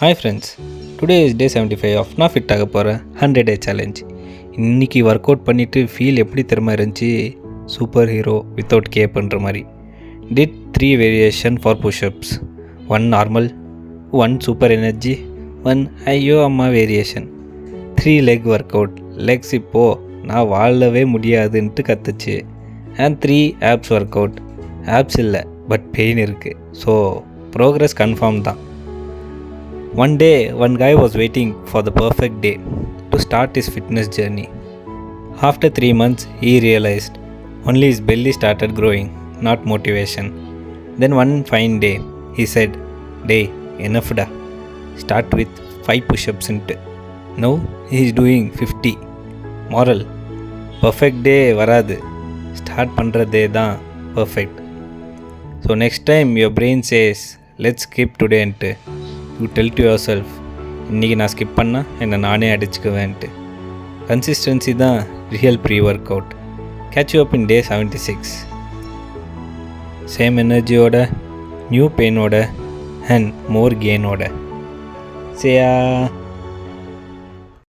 Hi friends, today is day 75 of நான் fit ஆக போகிற 100 day challenge. இன்றைக்கி ஒர்க் அவுட் பண்ணிவிட்டு ஃபீல் எப்படி திறமை இருந்துச்சு, சூப்பர் ஹீரோ வித்தவுட் கே பண்ணுற மாதிரி. Did 3 variation for pushups, 1 normal, 1 super energy, 1 ஐயோ அம்மா variation. 3 leg work out, legs இப்போது நான் வாழவே முடியாதுன்ட்டு கற்றுச்சு. And 3 abs work out, abs இல்லை பட் பெயின் இருக்குது. ஸோ ப்ரோக்ரஸ் கன்ஃபார்ம் தான். One day, one guy was waiting for the perfect day to start his fitness journey. After 3 months, he realized only his belly started growing, not motivation. Then one fine day, he said, "Day, enough da. Start with 5 push-ups into." Now, he is doing 50. Moral: perfect day varadu. Start பண்றதே தான் perfect. So next time your brain says, "Let's skip today," you tell to yourself, இன்றைக்கி நான் skip பண்ணால் என்னை நானே அடிச்சுக்குவேன்ட்டு. Consistency தான் real pre work out. Catch you up in day 76. Same எனர்ஜியோட, நியூ பெயினோட அண்ட் மோர் கெயினோட. சேயா